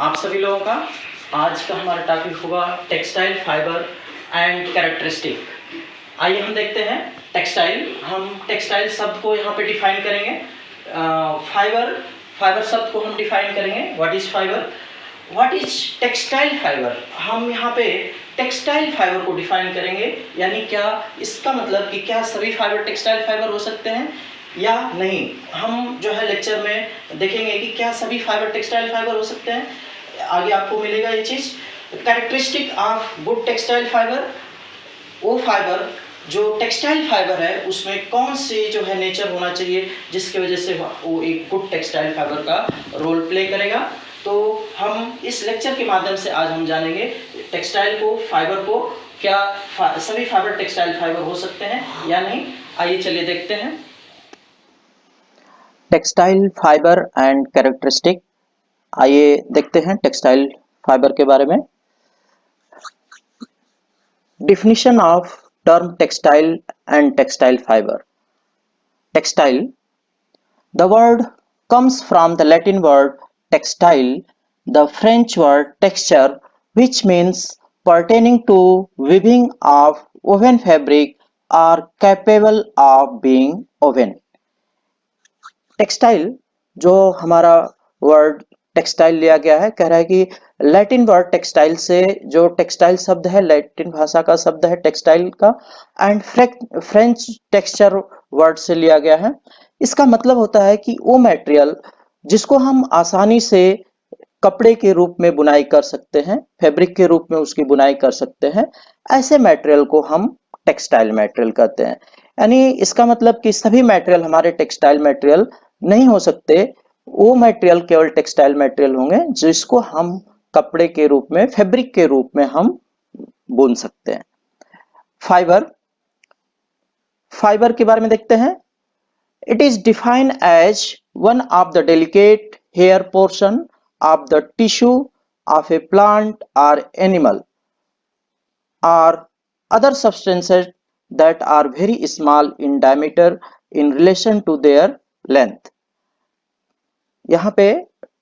आप सभी लोगों का आज का हमारा टॉपिक होगा टेक्सटाइल फाइबर एंड कैरेक्टरिस्टिक। आइए हम देखते हैं टेक्सटाइल। हम टेक्सटाइल शब्द को यहाँ पे डिफाइन करेंगे। फाइबर शब्द को हम डिफाइन करेंगे। What is fibre, what is textile fibre. हम यहाँ पे टेक्सटाइल फाइबर को डिफाइन करेंगे, यानी क्या इसका मतलब कि क्या सभी फाइबर टेक्सटाइल फाइबर हो सकते हैं या नहीं। हम जो है लेक्चर में देखेंगे कि क्या सभी फाइबर टेक्सटाइल फाइबर हो सकते हैं। आगे आपको मिलेगा ये चीज़। Characteristic of good textile fibre, वो फाइबर जो टेक्सटाइल फाइबर है उसमें कौन से जो है नेचर होना चाहिए जिसकी वजह से वो एक गुड टेक्सटाइल फाइबर का रोल प्ले करेगा। तो हम इस लेक्चर के माध्यम से आज हम जानेंगे टेक्सटाइल को, फाइबर को, क्या सभी फाइबर टेक्सटाइल फाइबर हो सकते हैं या नहीं। आइए चलिए देखते हैं टेक्सटाइल फाइबर एंड कैरेक्टरिस्टिक। आइए देखते हैं टेक्सटाइल फाइबर के बारे में। Definition of term textile and textile fiber. Textile, the word comes from the Latin word textile, the French word texture, which means pertaining to weaving of woven fabric or capable of being woven. Textile जो हमारा word textile लिया गया है, कह रहा है कि Latin word textile से, जो टेक्सटाइल शब्द है लैटिन भाषा का शब्द है टेक्सटाइल का, एंड फ्रेंच टेक्सचर वर्ड से लिया गया है। इसका मतलब होता है कि वो मटेरियल जिसको हम आसानी से कपड़े के रूप में बुनाई कर सकते हैं, फैब्रिक के रूप में उसकी बुनाई कर सकते हैं, ऐसे मटेरियल को हम टेक्सटाइल मटेरियल कहते हैं। यानी इसका मतलब कि सभी मटेरियल हमारे टेक्सटाइल मटेरियल नहीं हो सकते। वो मटेरियल केवल टेक्सटाइल मटेरियल होंगे जिसको हम कपड़े के रूप में, फैब्रिक के रूप में हम बुन सकते हैं। फाइबर, फाइबर के बारे में देखते हैं। It is defined as one of the delicate hair portion of the tissue of a plant or animal or other substances that are very small in diameter in relation to their length. यहाँ पे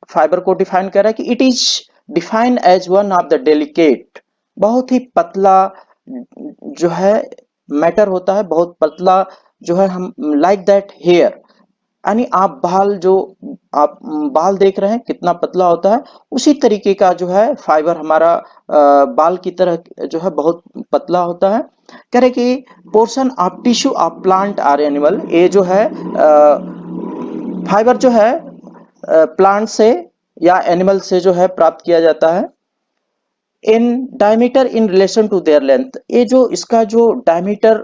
fibre को define कर रहा है कि it is defined as one of the delicate, बहुत ही पतला जो है मैटर होता है, बहुत पतला जो है, हम लाइक दैट हेयर, यानी आप बाल देख रहे हैं कितना पतला होता है, उसी तरीके का जो है फाइबर हमारा बाल की तरह जो है बहुत पतला होता है। कह रहे कि portion of tissue of plant और एनिमल, ये जो है फाइबर जो है प्लांट से या एनिमल से जो है प्राप्त किया जाता है। In diameter in relation to their length, ये जो इसका जो डायमीटर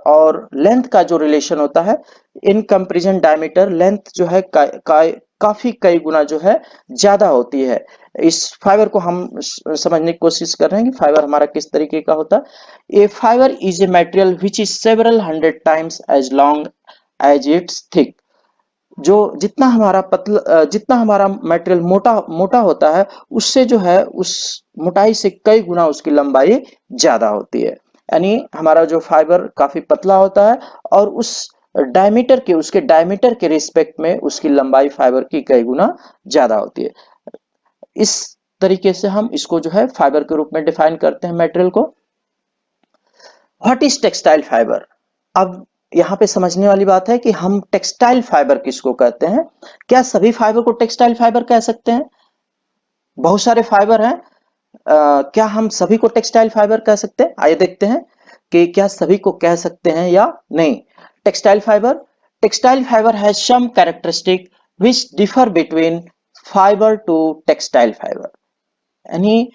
और लेंथ का जो रिलेशन होता है, इन कंपेरिजन डायमीटर, लेंथ जो है काफी कई गुना जो है ज्यादा होती है। इस फाइबर को हम समझने की कोशिश कर रहे हैं कि फाइबर हमारा किस तरीके का होता है। A fibre is a material which is several 100 times as long as its thick. जो जितना हमारा मटेरियल मोटा होता है, उससे जो है उस मोटाई से कई गुना उसकी लंबाई ज्यादा होती है। यानी हमारा जो फाइबर काफी पतला होता है और उसके डायमीटर के रिस्पेक्ट में उसकी लंबाई फाइबर की कई गुना ज्यादा होती है। इस तरीके से हम इसको जो है फाइबर के रूप में डिफाइन करते हैं मटेरियल को। What is textile fibre. अब यहाँ पे समझने वाली बात है कि हम टेक्सटाइल फाइबर किसको कहते हैं। क्या सभी फाइबर को टेक्सटाइल फाइबर कह सकते हैं। बहुत सारे फाइबर हैं, क्या हम सभी को टेक्सटाइल फाइबर कह सकते हैं। आइए देखते हैं कि क्या सभी को कह सकते हैं या नहीं। Textile fibre has some characteristic which differ between fibre to textile fibre. यानी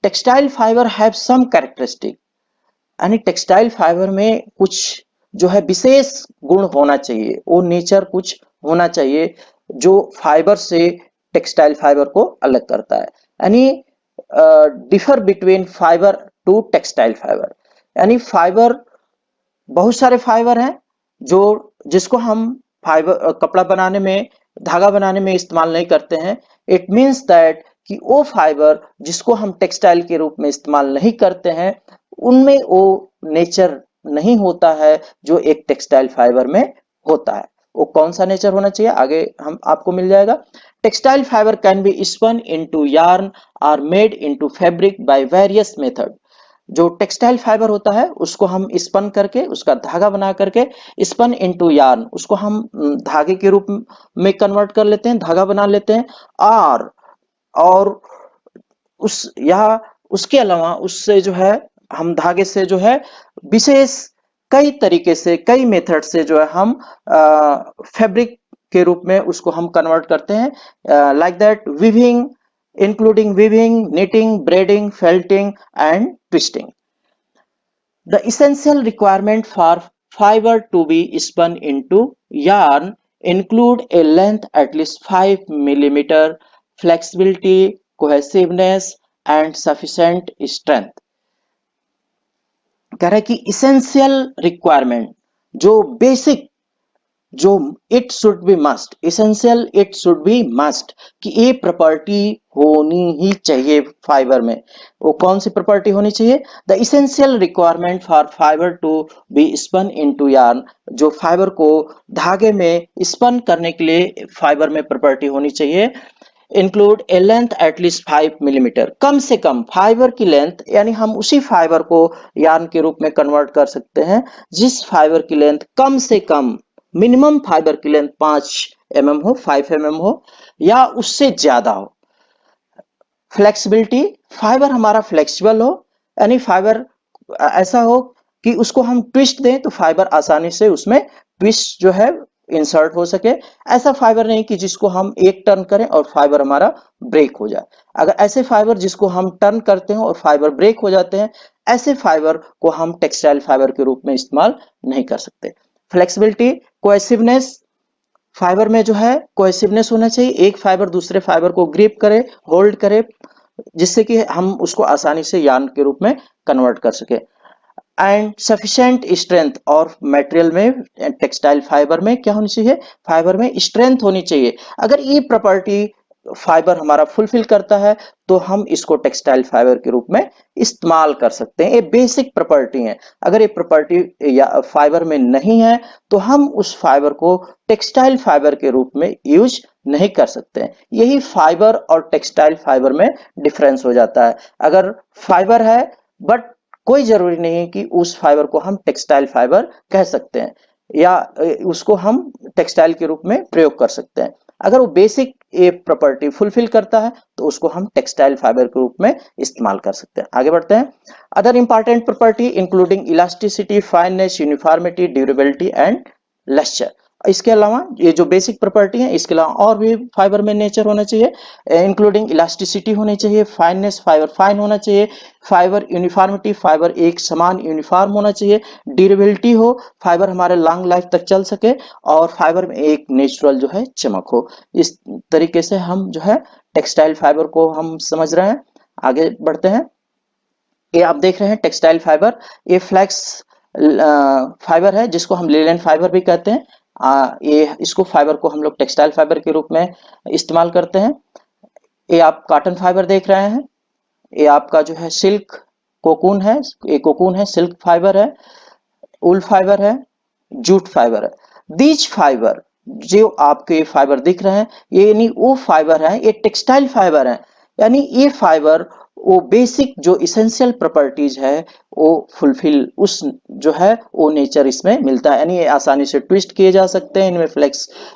textile fibre have some characteristic, यानी टेक्सटाइल फाइबर में कुछ जो है विशेष गुण होना चाहिए, वो नेचर कुछ होना चाहिए जो फाइबर से टेक्सटाइल फाइबर को अलग करता है। यानी differ between fibre to textile fibre, यानी फाइबर, बहुत सारे फाइबर हैं जिसको हम फाइबर कपड़ा बनाने में, धागा बनाने में इस्तेमाल नहीं करते हैं। इट मीन्स दैट कि वो फाइबर जिसको हम टेक्सटाइल के रूप में इस्तेमाल नहीं करते हैं, उनमें वो नेचर नहीं होता है जो एक टेक्सटाइल फाइबर में होता है। वो कौन सा नेचर होना चाहिए आगे हम आपको मिल जाएगा। Textile fibre can be spun into yarn और made into fabric by various method. जो टेक्सटाइल फाइबर होता है उसको हम स्पन करके उसका धागा बना करके स्पन इनटू यार्न उसको हम धागे के रूप में कन्वर्ट कर लेते हैं, धागा बना लेते हैं। और उस या उसके अलावा उससे जो है हम धागे से जो है विशेष कई तरीके से कई मेथड से जो है हम फैब्रिक के रूप में उसको हम कन्वर्ट करते हैं, like that weaving, including weaving, knitting, braiding, felting, and twisting. The essential requirement for fiber to be spun into yarn include a length at least 5 millimeter, flexibility, cohesiveness, and sufficient strength. कह रहा है कि essential requirement जो basic जो it should be must, essential it should be must कि ये property होनी ही चाहिए फाइबर में। वो कौन सी प्रॉपर्टी होनी चाहिए? The essential requirement for fibre to be spun into yarn, जो फाइबर को धागे में स्पन करने के लिए फाइबर में प्रॉपर्टी होनी चाहिए, इंक्लूड ए लेंथ एटलीस्ट 5 मिलीमीटर, कम से कम फाइबर की लेंथ, यानी हम उसी फाइबर को यार्न के रूप में कन्वर्ट कर सकते हैं जिस फाइबर की लेंथ कम से कम, मिनिमम फाइबर की लेंथ 5 mm हो, 5 mm हो या उससे ज्यादा हो। फ्लेक्सिबिलिटी, फाइबर हमारा फ्लेक्सिबल हो, यानी फाइबर ऐसा हो कि उसको हम ट्विस्ट दें तो फाइबर आसानी से उसमें ट्विस्ट जो है इंसर्ट हो सके। ऐसा फाइबर नहीं कि जिसको हम एक टर्न करें और फाइबर हमारा ब्रेक हो जाए। अगर ऐसे फाइबर जिसको हम टर्न करते हैं और फाइबर ब्रेक हो जाते हैं, ऐसे फाइबर को हम टेक्सटाइल फाइबर के रूप में इस्तेमाल नहीं कर सकते। फ्लेक्सिबिलिटी, कोहेसिवनेस, फाइबर में जो है कोहेसिवनेस होना चाहिए, एक फाइबर दूसरे फाइबर को ग्रिप करे, होल्ड करे, जिससे कि हम उसको आसानी से यार्न के रूप में कन्वर्ट कर सके। एंड सफिशिएंट स्ट्रेंथ, और मटेरियल में टेक्सटाइल फाइबर में क्या होनी चाहिए? फाइबर में स्ट्रेंथ होनी चाहिए। अगर ये प्रॉपर्टी फाइबर हमारा फुलफिल करता है तो हम इसको टेक्सटाइल फाइबर के रूप में इस्तेमाल कर सकते हैं। ये बेसिक प्रॉपर्टी है। अगर ये प्रॉपर्टी या फाइबर में नहीं है तो हम उस फाइबर को टेक्सटाइल फाइबर के रूप में यूज नहीं कर सकते हैं। यही फाइबर और टेक्सटाइल फाइबर में डिफरेंस हो जाता है। अगर फाइबर है बट कोई जरूरी नहीं है कि उस फाइबर को हम टेक्सटाइल फाइबर कह सकते हैं या उसको हम टेक्सटाइल के रूप में प्रयोग कर सकते हैं। अगर वो बेसिक ये प्रॉपर्टी फुलफिल करता है तो उसको हम टेक्सटाइल फाइबर के रूप में इस्तेमाल कर सकते हैं। आगे बढ़ते हैं। Other important property including elasticity, fineness, uniformity, durability and lustre. इसके अलावा ये जो बेसिक प्रॉपर्टी है, इसके अलावा और भी फाइबर में नेचर होना चाहिए, इंक्लूडिंग इलास्टिसिटी होनी चाहिए, फाइननेस, फाइबर फाइन होना चाहिए, फाइबर यूनिफॉर्मिटी, फाइबर एक समान यूनिफॉर्म होना चाहिए, ड्यूरेबिलिटी हो, फाइबर हमारे लॉन्ग लाइफ तक चल सके, और फाइबर में एक नेचुरल जो है चमक हो। इस तरीके से हम जो है टेक्सटाइल फाइबर को हम समझ रहे हैं। आगे बढ़ते हैं। ये आप देख रहे हैं टेक्सटाइल फाइबर, ये फ्लैक्स फाइबर है जिसको हम लिनेन फाइबर भी कहते हैं। ये इसको फाइबर को हम लोग टेक्सटाइल फाइबर के रूप में इस्तेमाल करते हैं। ये आप कॉटन फाइबर देख रहे हैं, ये आपका जो है सिल्क कोकून है, ये कोकून है, सिल्क फाइबर है, वूल फाइबर है, जूट फाइबर है। दीज फाइबर, जो आपके फाइबर दिख रहे हैं, ये यानी वो फाइबर है, ये टेक्सटाइल फाइबर है। यानी ये फाइबर वो बेसिक जो इसेंशियल प्रॉपर्टीज है वो फुलफिल, उस जो है वो नेचर इसमें मिलता है। यानी ये आसानी से ट्विस्ट किए जा सकते हैं,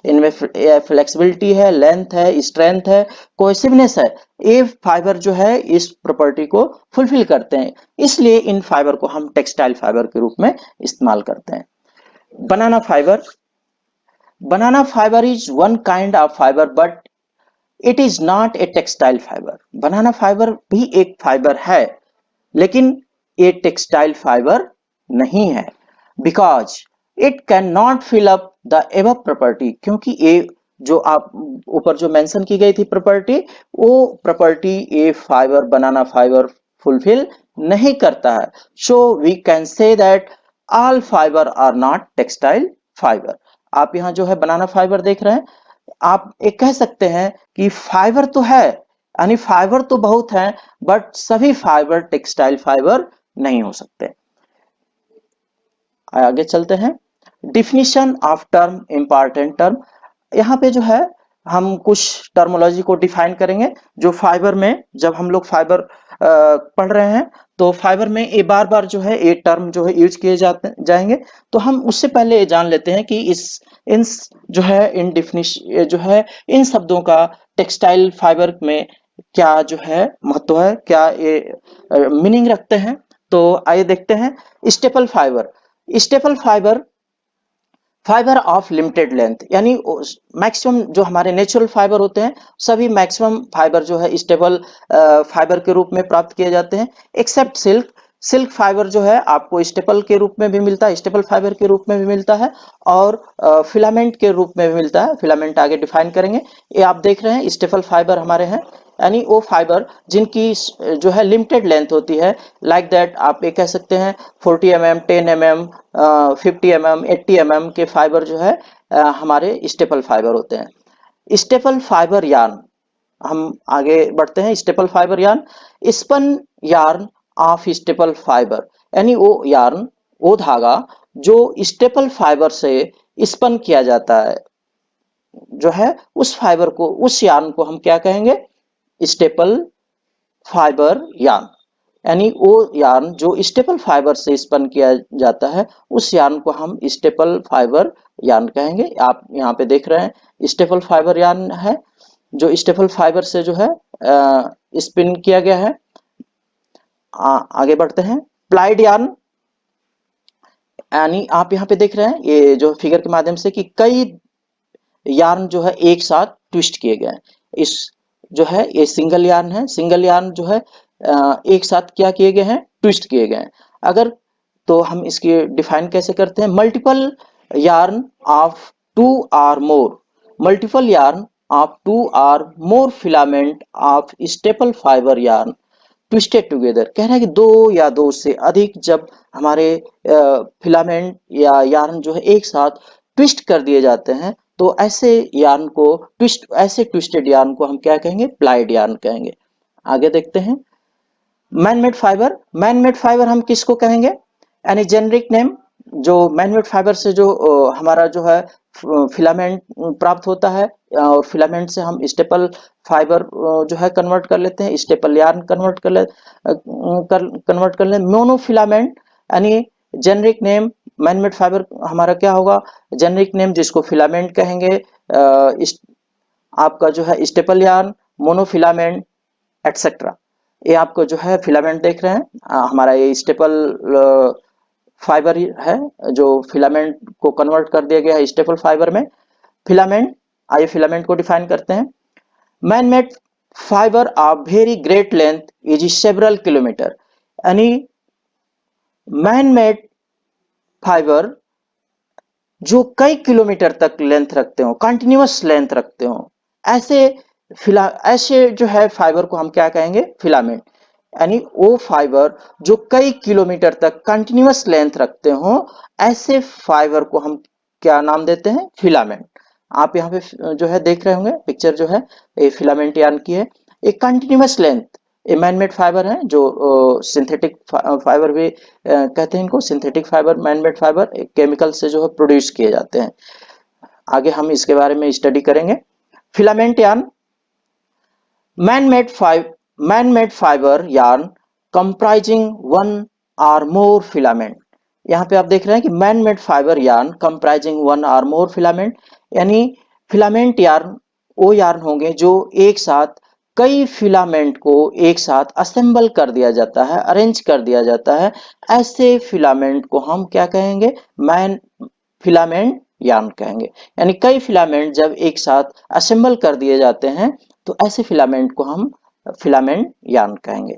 इनमें फ्लेक्सिबिलिटी है, लेंथ है, स्ट्रेंथ है, कोहेसिवनेस है। ये फाइबर जो है इस प्रॉपर्टी को फुलफिल करते हैं, इसलिए इन फाइबर को हम टेक्सटाइल फाइबर के रूप में इस्तेमाल करते हैं। Banana fiber, banana fiber is one kind of fiber but it is not a textile fiber. Banana fiber भी एक फाइबर है लेकिन ये टेक्सटाइल फाइबर नहीं है, because it can not fill up the above property, क्योंकि ये जो आप ऊपर जो मेंशन की गई थी प्रॉपर्टी, वो प्रॉपर्टी ये फाइबर, बनाना फाइबर फुलफिल नहीं करता है। So we can say that all fibre are not textile fibre. आप यहाँ जो है बनाना फाइबर देख रहे हैं, आप एक कह सकते हैं कि फाइबर तो है, यानी फाइबर तो बहुत है बट सभी फाइबर टेक्सटाइल फाइबर नहीं हो सकते। आगे चलते हैं। Definition of term, important term. यहाँ पे जो है हम कुछ टर्मोलॉजी को डिफाइन करेंगे जो फाइबर में, जब हम लोग फाइबर पढ़ रहे हैं तो फाइबर में ये बार बार जो है ये टर्म जो है यूज किए जाते जाएंगे। तो हम उससे पहले ये जान लेते हैं कि इस इन जो है इन डिफिनिशन जो है इन शब्दों का टेक्सटाइल फाइबर में क्या जो है महत्व है, क्या ये मीनिंग रखते हैं। तो आइए देखते हैं। Staple fibre, staple fibre fibre of limited length, यानी मैक्सिमम जो हमारे नेचुरल फाइबर होते हैं सभी मैक्सिमम फाइबर जो है स्टेबल फाइबर के रूप में प्राप्त किए जाते हैं, एक्सेप्ट सिल्क। सिल्क फाइबर जो है आपको स्टेपल के रूप में भी मिलता है, स्टेपल फाइबर के रूप में भी मिलता है, और फिलामेंट के रूप में भी मिलता है। फिलामेंट आगे डिफाइन करेंगे। ये आप देख रहे हैं स्टेपल फाइबर हमारे हैं, यानी वो फाइबर जिनकी जो है लिमिटेड लेंथ होती है। लाइक दैट आप ये कह सकते हैं 40 mm, 10 mm, 50 mm, 80 mm के फाइबर जो है हमारे स्टेपल फाइबर होते हैं। स्टेपल फाइबर यार्न, हम आगे बढ़ते हैं। Staple fibre yarn, spun yarn of staple fibre, यानी वो यार्न, वो धागा जो स्टेपल फाइबर से स्पन किया जाता है, जो है उस फाइबर को, उस यार्न को हम क्या कहेंगे? Staple fibre yarn. यानी वो यार्न जो स्टेपल फाइबर से स्पन किया जाता है उस यार्न को हम स्टेपल फाइबर यार्न कहेंगे। आप यहाँ पे देख रहे हैं स्टेपल फाइबर यार्न है जो स्टेपल फाइबर से जो है स्पिन किया गया है। आगे बढ़ते हैं। प्लाइड यार्न, यानी आप यहाँ पे देख रहे हैं ये जो फिगर के माध्यम से कि कई यार्न जो है एक साथ ट्विस्ट किए गए हैं। इस जो है ये सिंगल यार्न है, सिंगल यार्न जो है एक साथ क्या किए गए हैं? ट्विस्ट किए गए हैं। अगर तो हम इसकी डिफाइन कैसे करते हैं? Multiple yarn of two or more, multiple yarn of two or more filament of staple fibre yarn twisted together. कह रहा है कि दो या दो से अधिक जब हमारे फिलामेंट या यार्न जो है एक साथ ट्विस्ट कर दिए जाते हैं तो ऐसे यार्न को ऐसे ट्विस्टेड यार्न को हम क्या कहेंगे? प्लाइड यार्न कहेंगे। आगे देखते हैं। मैनमेड फाइबर, मैनमेड फाइबर हम किसको कहेंगे? यानी जेनरिक नेम, जो मैनमेड फाइबर से जो हमारा जो है फिलामेंट प्राप्त होता है, और फिलामेंट से हम स्टेपल फाइबर जो है कन्वर्ट कर लेते हैं, स्टेपल यार्न कन्वर्ट कर ले मोनोफिलामेंट। यानी जेनरिक नेम मैनमेड फाइबर हमारा क्या होगा? जेनरिक नेम जिसको फिलामेंट कहेंगे, आपका जो है स्टेपल यार्न, मोनोफिलामेंट, एटसेट्रा। ये आपको जो है फिलामेंट देख रहे हैं, हमारा ये स्टेपल फाइबर है जो फिलामेंट को कन्वर्ट कर दिया गया है स्टेपल फाइबर में। फिलामेंट, आइए फिलामेंट को डिफाइन करते हैं। Man made fibre of very great length is several kilometre, यानी मैन मेड फाइबर जो कई किलोमीटर तक लेंथ रखते हो, कंटिन्यूअस लेंथ रखते हो, ऐसे ऐसे जो है फाइबर को हम क्या कहेंगे? फिलामेंट। यानी वो फाइबर जो कई किलोमीटर तक कंटिन्यूअस लेंथ रखते हो, ऐसे फाइबर को हम क्या नाम देते हैं? फिलामेंट। आप यहाँ पे जो है देख रहे होंगे पिक्चर जो है ये फिलामेंट यान की है। एक कंटिन्यूअस लेंथ, ये मैनमेड फाइबर है जो सिंथेटिक फाइबर भी कहते हैं इनको। Synthetic fibre, manmade fibre chemical से जो है प्रोड्यूस किए जाते हैं। आगे हम इसके बारे में स्टडी करेंगे। Filament yarn, man-made man-made fiber yarn comprising one or more filament। यहाँ पे आप देख रहे हैं कि man made fibre yarn comprising one और मोर फिलामेंट, यानी फिलामेंट यार्न वो यार्न होंगे जो एक साथ कई फिलामेंट को एक साथ असेंबल कर दिया जाता है, अरेंज कर दिया जाता है। ऐसे फिलामेंट को हम क्या कहेंगे? मैन फिलामेंट यार्न कहेंगे। यानी कई फिलामेंट जब एक साथ असेंबल कर दिए जाते हैं तो ऐसे फिलामेंट को हम फिलामेंट यार्न कहेंगे।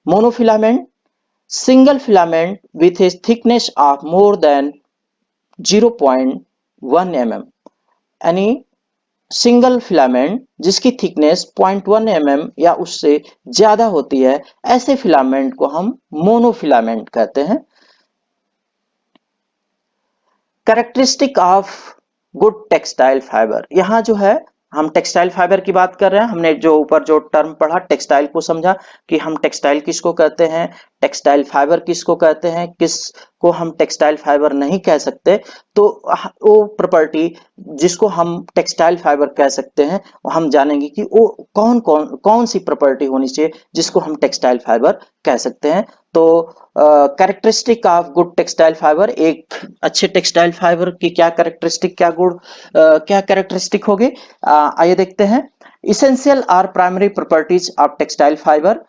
Monofilament, single filament with A thickness of more than 0.1 mm, यानी सिंगल फिलामेंट जिसकी थिकनेस 0.1 mm या उससे ज्यादा होती है, ऐसे फिलामेंट को हम मोनोफिलामेंट कहते हैं। Characteristic of good textile fibre, यहाँ जो है हम टेक्सटाइल फाइबर की बात कर रहे हैं। हमने जो ऊपर जो टर्म पढ़ा टेक्सटाइल को समझा कि हम टेक्सटाइल किसको कहते हैं, टेक्सटाइल फाइबर किसको कहते हैं, किस को हम टेक्सटाइल फाइबर नहीं कह सकते। तो वो प्रॉपर्टी जिसको हम टेक्सटाइल फाइबर कह सकते हैं, हम जानेंगे कि वो कौन सी प्रॉपर्टी होनी चाहिए जिसको हम टेक्सटाइल फाइबर कह सकते हैं। तो characteristic of good textile fibre, एक अच्छे टेक्सटाइल फाइबर की क्या कैरेक्टरिस्टिक, क्या कैरेक्टरिस्टिक होगी, आइए देखते हैं। इसेंशियल और primary properties of textile fibre.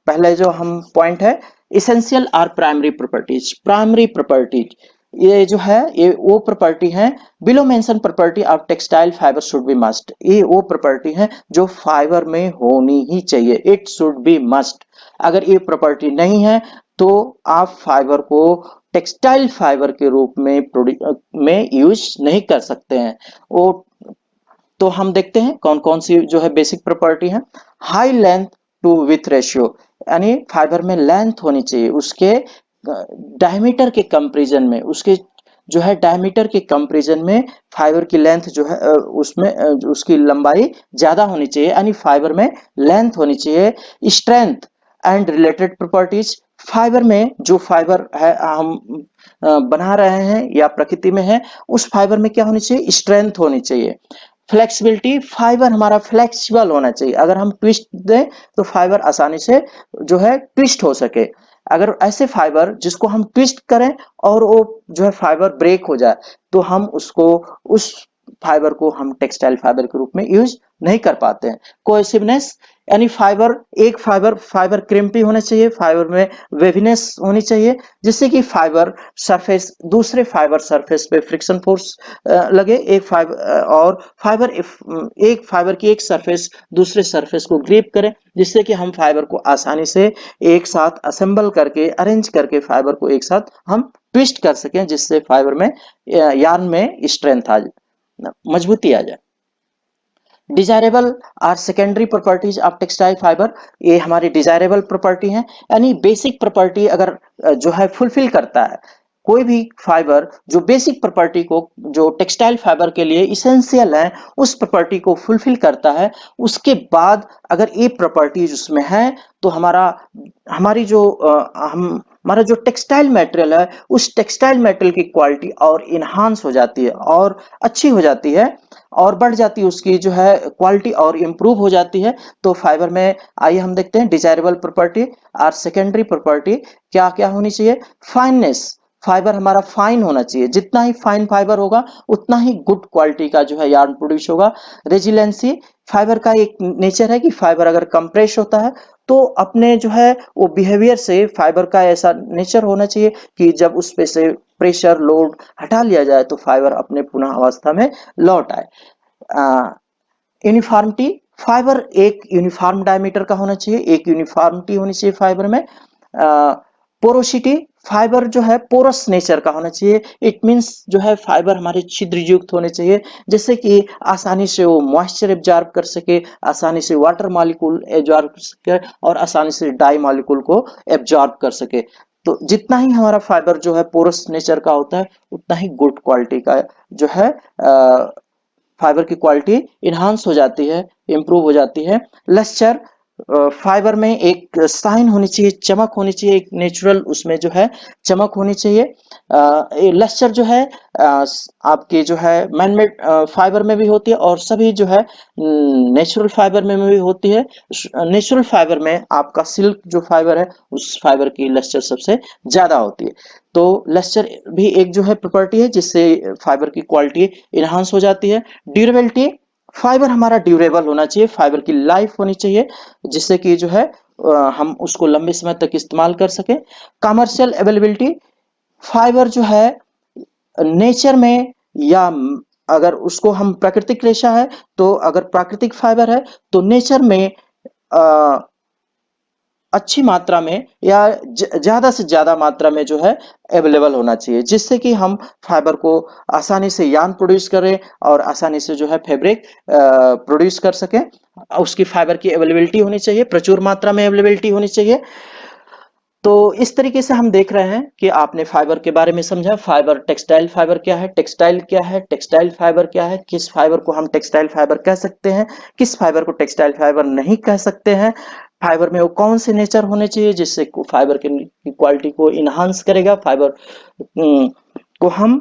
पहले जो हम पॉइंट है इसेंशियल और प्राइमरी प्रॉपर्टीज। प्राइमरी प्रॉपर्टीज ये जो है ये वो प्रॉपर्टी है, below mention property of textile fibre should be must, ये वो प्रॉपर्टी है जो फाइबर में होनी ही चाहिए, इट शुड बी मस्ट। अगर ये प्रॉपर्टी नहीं है तो आप फाइबर को टेक्सटाइल फाइबर के रूप में यूज नहीं कर सकते हैं। वो तो हम देखते हैं कौन कौन सी जो है बेसिक प्रॉपर्टी है। High length to width ratio, यानी फाइबर में लेंथ होनी चाहिए, उसके डायमीटर के कंपैरिजन में, उसके जो है डायमीटर के कंपैरिजन में फाइबर की लेंथ जो है उसमें उसकी लंबाई ज्यादा होनी चाहिए, यानी फाइबर में लेंथ होनी चाहिए। Strength and related properties, fibre में जो फाइबर है हम बना रहे हैं या प्रकृति में है, उस फाइबर में क्या होनी चाहिए, स्ट्रेंथ होनी चाहिए। फ्लेक्सिबिलिटी, फाइबर हमारा फ्लेक्सिबल होना चाहिए, अगर हम ट्विस्ट दें तो फाइबर आसानी से जो है ट्विस्ट हो सके। अगर ऐसे फाइबर जिसको हम ट्विस्ट करें और वो जो है फाइबर ब्रेक हो जाए तो हम उसको उस फाइबर को हम टेक्सटाइल फाइबर के रूप में यूज नहीं कर पाते हैं। कोहेसिवनेस, यानी फाइबर फाइबर क्रिम्पी होना चाहिए, फाइबर में वेविनेस होनी चाहिए, जिससे कि फाइबर सरफेस दूसरे फाइबर सरफेस पे फ्रिक्शन फोर्स लगे। और एक फाइबर की एक सरफेस दूसरे सरफेस को ग्रिप करे, जिससे कि हम फाइबर को आसानी से एक साथ असेंबल करके अरेंज करके फाइबर को एक साथ हम ट्विस्ट कर सकें, जिससे फाइबर में यार्न में स्ट्रेंथ आ जाए, मजबूती आ जाए। डिजायरेबल और secondary properties of textile fibre, ये हमारी डिजायरेबल प्रॉपर्टी है, यानी बेसिक प्रॉपर्टी अगर जो है फुलफिल करता है, कोई भी फाइबर जो बेसिक प्रॉपर्टी को जो टेक्सटाइल फाइबर के लिए इसेंशियल है उस प्रॉपर्टी को फुलफिल करता है, उसके बाद अगर ये प्रॉपर्टीज उसमें है तो हमारी जो हमारा जो टेक्सटाइल मटेरियल है उस टेक्सटाइल मटेरियल की क्वालिटी और इनहांस हो जाती है और अच्छी हो जाती है और बढ़ जाती है, उसकी जो है क्वालिटी और इम्प्रूव हो जाती है। तो फाइबर में आइए हम देखते हैं डिजायरेबल प्रॉपर्टी और सेकेंडरी प्रॉपर्टी क्या क्या होनी चाहिए। फाइननेस, फाइबर हमारा फाइन होना चाहिए, जितना ही फाइन फाइबर होगा उतना ही गुड क्वालिटी का जो है यार्न प्रोड्यूस होगा। रेजिलेंसी, फाइबर का एक नेचर है कि फाइबर अगर कंप्रेस होता है तो अपने जो है वो बिहेवियर से फाइबर का ऐसा नेचर होना चाहिए कि जब उस पे से प्रेशर लोड हटा लिया जाए तो फाइबर अपने पुनः अवस्था में लौट आए। यूनिफॉर्मिटी, फाइबर एक यूनिफॉर्म डायमीटर का होना चाहिए, एक यूनिफॉर्मिटी होनी चाहिए फाइबर में। पोरोसिटी, फाइबर जो है पोरस नेचर का होना चाहिए, इट मींस जो है फाइबर हमारे छिद्र युक्त होने चाहिए, जिससे कि आसानी से वो मॉइस्चर एब्जॉर्ब कर सके, आसानी से वाटर मॉलिक्यूल एब्जॉर्ब कर सके और आसानी से डाई मॉलिक्यूल को एब्जॉर्ब कर सके। तो जितना ही हमारा फाइबर जो है पोरस नेचर का होता है उतना ही गुड क्वालिटी का जो है फाइबर की क्वालिटी इनहांस हो जाती है, इंप्रूव हो जाती है। लस्चर, फाइबर में एक साइन होनी चाहिए, चमक होनी चाहिए, एक नेचुरल उसमें जो है चमक होनी चाहिए। लस्चर जो है आपके जो है मैनमेड फाइबर में भी होती है और सभी जो है नेचुरल फाइबर में भी होती है। नेचुरल फाइबर में आपका सिल्क जो फाइबर है उस फाइबर की लस्चर सबसे ज्यादा होती है। तो लस्चर भी एक जो है प्रॉपर्टी है जिससे फाइबर की क्वालिटी इनहांस हो जाती है। ड्यूरेबिलिटी, फाइबर हमारा ड्यूरेबल होना चाहिए, फाइबर की लाइफ होनी चाहिए जिससे कि जो है हम उसको लंबे समय तक इस्तेमाल कर सके। कमर्शियल अवेलेबिलिटी, फाइबर जो है नेचर में या अगर उसको हम प्राकृतिक रेशा है तो अगर प्राकृतिक फाइबर है तो नेचर में अ, अच्छी मात्रा में या ज्यादा से ज्यादा मात्रा में जो है अवेलेबल होना चाहिए, जिससे कि हम फाइबर को आसानी से यार्न प्रोड्यूस करें और आसानी से जो है फैब्रिक प्रोड्यूस कर सकें। उसकी फाइबर की अवेलेबिलिटी होनी चाहिए, प्रचुर मात्रा में अवेलेबिलिटी होनी चाहिए। तो इस तरीके से हम देख रहे हैं कि आपने फाइबर के बारे में समझा। फाइबर, टेक्सटाइल फाइबर क्या है, टेक्सटाइल क्या है, टेक्सटाइल फाइबर क्या है, किस फाइबर को हम टेक्सटाइल फाइबर कह सकते हैं, किस फाइबर को टेक्सटाइल फाइबर नहीं कह सकते हैं, फाइबर में वो कौन से नेचर होने चाहिए जिससे फाइबर की क्वालिटी को इनहांस करेगा, फाइबर को हम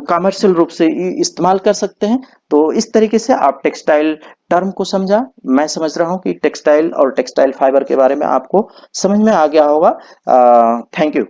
कमर्शियल रूप से इस्तेमाल कर सकते हैं। तो इस तरीके से आप टेक्सटाइल टर्म को समझा। मैं समझ रहा हूं कि टेक्सटाइल और टेक्सटाइल फाइबर के बारे में आपको समझ में आ गया होगा। Thank you.